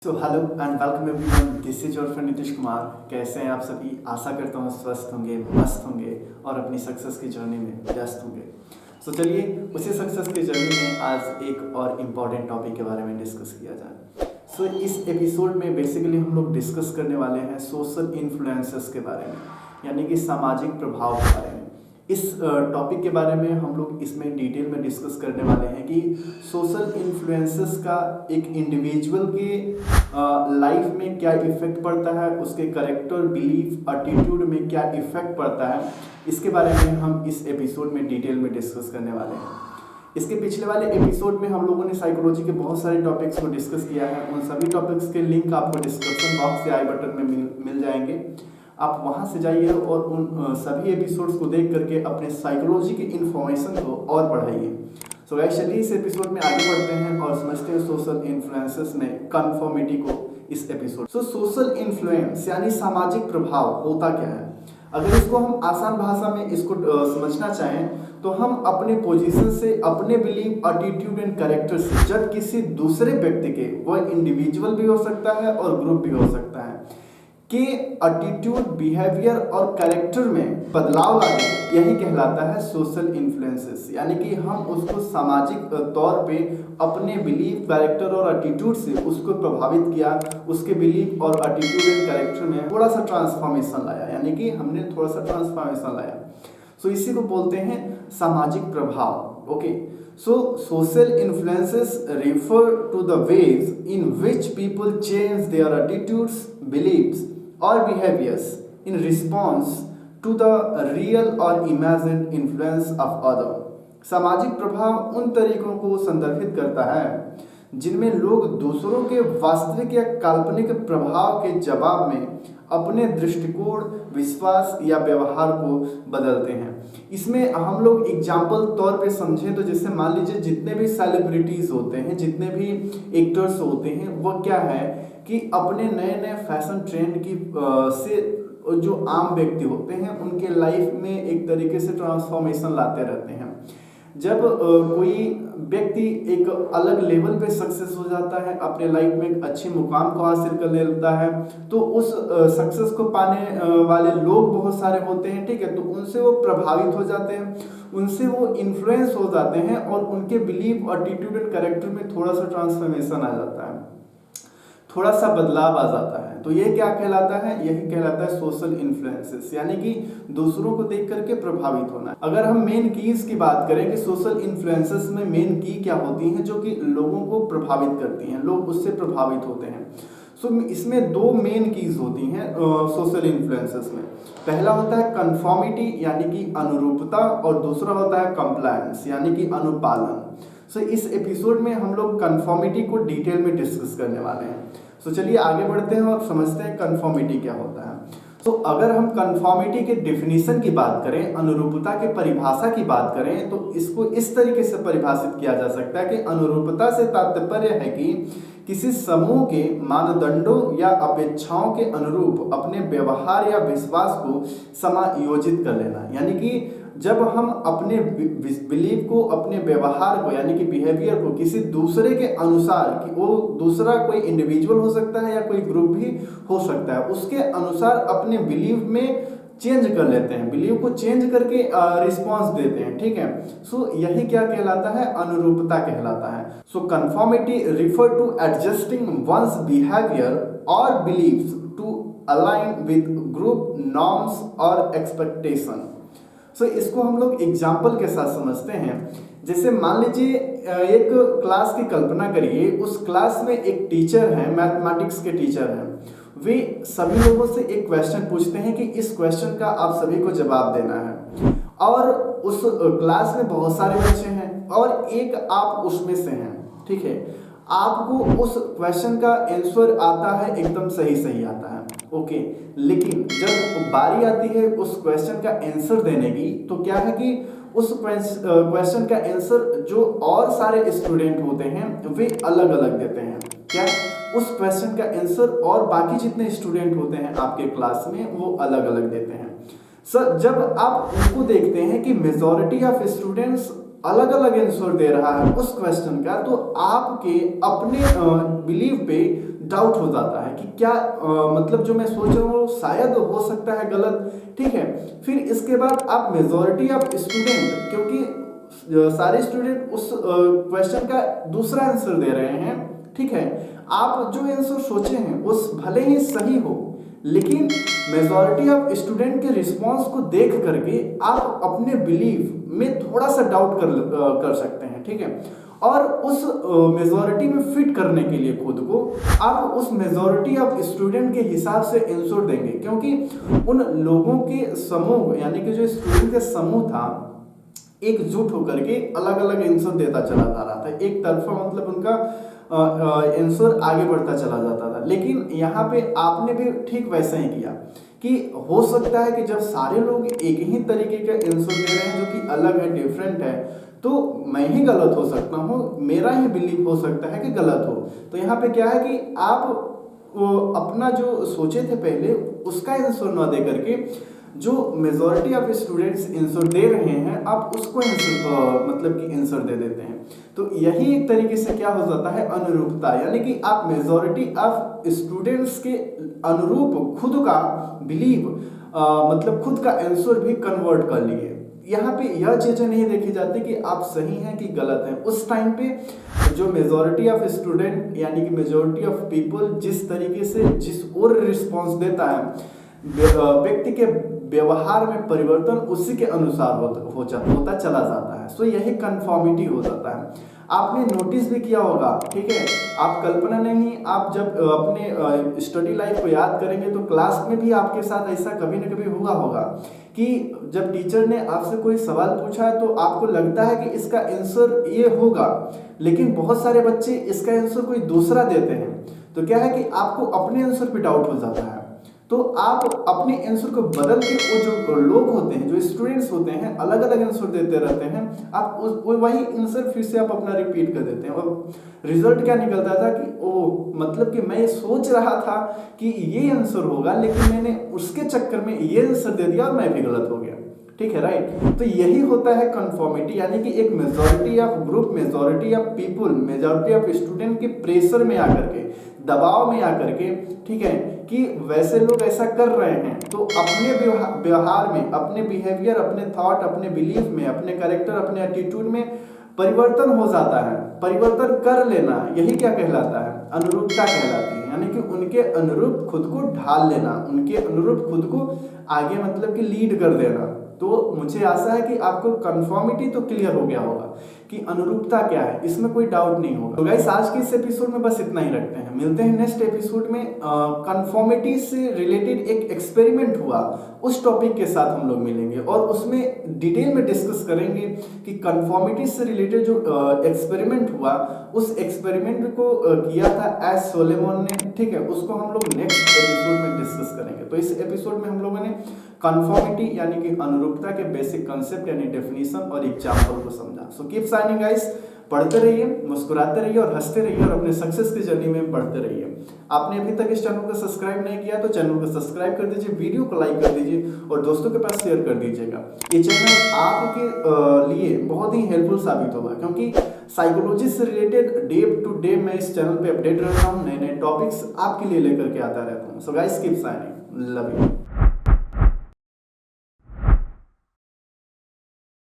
So hello and welcome everyone, this is your friend Nitish Kumar. कैसे हैं आप सभी? आशा करता हूँ स्वस्थ होंगे, मस्त होंगे और अपनी सक्सेस की जर्नी में व्यस्त होंगे। सो चलिए उसी सक्सेस की जर्नी में आज एक और इम्पॉर्टेंट टॉपिक के बारे में डिस्कस किया जाए। सो इस एपिसोड में बेसिकली हम लोग डिस्कस करने वाले हैं सोशल इन्फ्लुएंसेस के बारे में, यानी कि सामाजिक प्रभाव के बारे में। इस टॉपिक के बारे में हम लोग इसमें डिटेल में डिस्कस करने वाले हैं कि सोशल इन्फ्लुएंसेस का एक इंडिविजुअल के लाइफ में क्या इफेक्ट पड़ता है, उसके करेक्टर, बिलीफ, एटीट्यूड में क्या इफेक्ट पड़ता है। इसके बारे में हम इस एपिसोड में डिटेल में डिस्कस करने वाले हैं। इसके पिछले वाले एपिसोड में हम लोगों ने साइकोलॉजी के बहुत सारे टॉपिक्स को डिस्कस किया है। उन सभी टॉपिक्स के लिंक आपको डिस्क्रिप्शन बॉक्स या आई बटन में मिल जाएंगे। आप वहां से जाइए और उन सभी एपिसोड्स को देख करके अपने साइकोलॉजी की इन्फॉर्मेशन को और बढ़ाइए। सो गाइस, चलिए इस एपिसोड में आगे बढ़ते हैं और समझते हैं सोशल इन्फ्लुएंसेस में कन्फर्मिटी को। इस एपिसोड सोशल इन्फ्लुएंस यानी सामाजिक प्रभाव होता क्या है? अगर इसको हम आसान भाषा में इसको समझना चाहें तो हम अपने पोजीशन से, अपने बिलीव, एटीट्यूड एंड कैरेक्टर से जब किसी दूसरे व्यक्ति के, वह इंडिविजुअल भी हो सकता है और ग्रुप भी हो सकता है, कि एटीट्यूड, बिहेवियर और कैरेक्टर में बदलाव लाने, यही कहलाता है सोशल इन्फ्लुएंसेस। यानी कि हम उसको सामाजिक तौर पे अपने बिलीफ, कैरेक्टर और एटीट्यूड से उसको प्रभावित किया, उसके बिलीफ और एटीट्यूड एंड कैरेक्टर में थोड़ा सा ट्रांसफॉर्मेशन लाया, यानी कि हमने थोड़ा सा ट्रांसफॉर्मेशन लाया। सो इसी को बोलते हैं सामाजिक प्रभाव। Okay, so social influences refer to the ways in which people change their attitudes, beliefs or behaviors in response to the real or imagined influence of other। सामाजिक प्रभाव उन तरीकों को संदर्भित करता है जिनमें लोग दूसरों के वास्तविक या काल्पनिक प्रभाव के जवाब में अपने दृष्टिकोण, विश्वास या व्यवहार को बदलते हैं। इसमें हम लोग एग्जाम्पल तौर पे समझें तो जैसे मान लीजिए जितने भी सेलिब्रिटीज होते हैं, जितने भी एक्टर्स होते हैं, वो क्या है कि अपने नए नए फैशन ट्रेंड की से जो आम व्यक्ति होते हैं उनके लाइफ में एक तरीके से ट्रांसफॉर्मेशन लाते रहते हैं। जब कोई व्यक्ति एक अलग लेवल पे सक्सेस हो जाता है, अपने लाइफ में एक अच्छे मुकाम को हासिल कर लेता है, तो उस सक्सेस को पाने वाले लोग बहुत सारे होते हैं, ठीक है, तो उनसे वो प्रभावित हो जाते हैं, उनसे वो इन्फ्लुएंस हो जाते हैं और उनके बिलीफ, एटीट्यूड एंड कैरेक्टर में थोड़ा सा ट्रांसफॉर्मेशन आ जाता है, थोड़ा सा बदलाव आ जाता है। तो ये क्या कहलाता है? यही कहलाता है सोशल इन्फ्लुएंसेस, यानी कि दूसरों को देख करके प्रभावित होना। अगर हम मेन कीज की बात करें कि सोशल इन्फ्लुएंसेस में मेन की क्या होती हैं जो कि लोगों को प्रभावित करती हैं, लोग उससे प्रभावित होते हैं। सो इसमें दो मेन कीज होती हैं सोशल इन्फ्लुएंसेस में। पहला होता है कन्फॉर्मिटी यानी कि अनुरूपता, और दूसरा होता है कंप्लायंस यानी कि अनुपालन। सो इस एपिसोड में हम लोग कन्फॉर्मिटी को डिटेल में डिस्कस करने वाले हैं। सो चलिए आगे बढ़ते हैं और समझते हैं कन्फॉर्मिटी क्या होता है। तो अगर हम कन्फॉर्मिटी के डेफिनेशन की बात करें, अनुरूपता की परिभाषा की बात करें, तो इसको इस तरीके से परिभाषित किया जा सकता है कि अनुरूपता से तात्पर्य है कि किसी समूह के मानदंडों या अपेक्षाओं के अनुरूप अपने व्यवहार या विश्वास को समायोजित कर लेना। यानी कि जब हम अपने बिलीफ को, अपने व्यवहार को यानी कि बिहेवियर को किसी दूसरे के अनुसार, कि वो दूसरा कोई इंडिविजुअल हो सकता है या कोई ग्रुप भी हो सकता है, उसके अनुसार अपने बिलीफ में चेंज कर लेते हैं, बिलीफ को चेंज करके रिस्पॉन्स देते हैं, ठीक है। सो यही क्या कहलाता है? अनुरूपता कहलाता है। So conformity refer to adjusting one's behaviour और beliefs to align with group norms और एक्सपेक्टेशन। सो इसको हम लोग एग्जाम्पल के साथ समझते हैं। जैसे मान लीजिए एक क्लास की कल्पना करिए, उस क्लास में एक टीचर है, मैथमेटिक्स के टीचर हैं। वे सभी लोगों से एक क्वेश्चन पूछते हैं कि इस क्वेश्चन का आप सभी को जवाब देना है, और उस क्लास में बहुत सारे बच्चे हैं और एक आप उसमें से हैं, ठीक है। आपको उस क्वेश्चन का आंसर आता है, एकदम सही सही आता है, ओके। लेकिन जब बारी आती है उस क्वेश्चन का आंसर देने की, तो क्या है कि उस क्वेश्चन का आंसर जो और सारे स्टूडेंट होते हैं वे अलग अलग देते हैं। क्या? उस क्वेश्चन का आंसर और बाकी जितने स्टूडेंट होते हैं आपके क्लास में वो अलग अलग देते हैं। सर, जब आप उनको देखते हैं कि मेजॉरिटी ऑफ स्टूडेंट्स अलग अलग आंसर दे रहा है उस क्वेश्चन का, तो आपके अपने बिलीव पे डाउट हो जाता है कि क्या मतलब जो मैं सोच रहा हूँ शायद हो सकता है गलत, ठीक है। फिर इसके बाद आप मेजॉरिटी ऑफ स्टूडेंट, क्योंकि सारे स्टूडेंट उस क्वेश्चन का दूसरा आंसर दे रहे हैं, ठीक है। आप जो आंसर सोचे हैं उस भले ही सही हो, लेकिन मेजॉरिटी ऑफ स्टूडेंट के रिस्पांस को देख करके आप अपने बिलीफ में थोड़ा सा डाउट कर सकते हैं, ठीक है। और उस मेजॉरिटी में फिट करने के लिए खुद को आप उस मेजॉरिटी ऑफ स्टूडेंट के हिसाब से आंसर देंगे, क्योंकि उन लोगों के समूह यानी कि जो स्टूडेंट का समूह था एकजुट होकर के अलग अलग आंसर देता चला जा रहा था, एक तरफा मतलब उनका आंसर आगे बढ़ता चला जाता था। लेकिन यहाँ पे आपने भी ठीक वैसा ही किया कि हो सकता है कि जब सारे लोग एक ही तरीके का आंसर दे रहे हैं जो कि अलग है, डिफरेंट है, तो मैं ही गलत हो सकता हूँ, मेरा ही बिलीफ हो सकता है कि गलत हो। तो यहाँ पे क्या है कि आप अपना जो सोचे थे पहले उसका आंसर ना दे करके जो मेजॉरिटी ऑफ स्टूडेंट्स आंसर दे रहे हैं आप उसको मतलब कि आंसर दे देते हैं। तो यही एक तरीके से क्या हो जाता है, अनुरूपता, यानी कि आप मेजॉरिटी ऑफ स्टूडेंट्स के अनुरूप खुद का बिलीव मतलब खुद का आंसर भी कन्वर्ट कर लिए। यहाँ पे यह चीजें नहीं देखी जाती कि आप सही हैं कि गलत हैं। उस टाइम पे जो मेजॉरिटी ऑफ स्टूडेंट यानी कि मेजॉरिटी ऑफ पीपल जिस तरीके से जिस और रिस्पॉन्स देता है, व्यक्ति के व्यवहार में परिवर्तन उसी के अनुसार होता चला जाता है। सो यही कंफर्मिटी हो जाता है। आपने नोटिस भी किया होगा, ठीक है, आप कल्पना नहीं, आप जब अपने स्टडी लाइफ को याद करेंगे तो क्लास में भी आपके साथ ऐसा कभी न कभी हुआ होगा कि जब टीचर ने आपसे कोई सवाल पूछा है तो आपको लगता है कि इसका आंसर ये होगा, लेकिन बहुत सारे बच्चे इसका आंसर कोई दूसरा देते हैं। तो क्या है कि आपको अपने आंसर पे डाउट हो जाता है, तो आप अपने आंसर को बदल के वो जो लोग होते हैं, जो स्टूडेंट्स होते हैं, अलग अलग आंसर देते रहते हैं, आप वही आंसर फिर से आप अपना रिपीट कर देते हैं। और रिजल्ट क्या निकलता था कि ओ मतलब कि मैं सोच रहा था कि ये आंसर होगा, लेकिन मैंने उसके चक्कर में ये आंसर दे दिया और मैं भी गलत हो गया, ठीक है, राइट। तो यही होता है कंफर्मिटी, यानी कि एक majority of group, majority of people, majority of student के प्रेशर में आकर के, दबाव में आकर के, ठीक है, कि वैसे लोग ऐसा कर रहे हैं, तो अपने व्यवहार में, अपने बिहेवियर, अपने थॉट, अपने बिलीफ में, अपने कैरेक्टर, अपने एटीट्यूड में परिवर्तन हो जाता है। परिवर्तन कर लेना यही क्या कहलाता है, अनुरूपता कहलाती है। यानी कि उनके अनुरूप खुद को ढाल लेना, उनके अनुरूप खुद को आगे मतलब कि लीड कर देना। तो मुझे आशा है कि आपको कंफर्मिटी तो क्लियर हो गया होगा कि अनुरूपता क्या है, इसमें कोई डाउट नहीं होगा। तो गाइस आज के इस एपिसोड में बस इतना ही रखते हैं, मिलते हैं नेक्स्ट एपिसोड में। कंफर्मिटी से रिलेटेड एक एक्सपेरिमेंट हुआ, उस टॉपिक के साथ हम लोग मिलेंगे और उसमें डिटेल में डिस्कस करेंगे कि कंफर्मिटी से रिलेटेड जो एक्सपेरिमेंट हुआ, उस एक्सपेरिमेंट को किया था एस सोलेमन ने, ठीक है, उसको हम लोग नेक्स्ट एपिसोड में डिस्कस करेंगे। तो इस एपिसोड में हम लोगों ने कंफर्मिटी यानी कि अनुरूपता के बेसिक कंसेप्ट यानी डेफिनेशन और एग्जाम्पल को समझा। सो कीप साइनिंग गाइस, पढ़ते रहिए, मुस्कुराते रहिए और हंसते रहिए और अपने सक्सेस की जर्नी में बढ़ते रहिए। आपने अभी तक इस चैनल को सब्सक्राइब नहीं किया तो चैनल को सब्सक्राइब कर दीजिए, वीडियो को लाइक कर दीजिए और दोस्तों के पास शेयर कर दीजिएगा। ये चैनल आपके लिए बहुत ही हेल्पफुल साबित होगा, क्योंकि साइकोलॉजी से रिलेटेड डे टू डे मैं इस चैनल पे अपडेट रहता हूँ, नए नए टॉपिक्स आपके लिए लेकर के आता रहता हूँ। So guys keep signing, love you.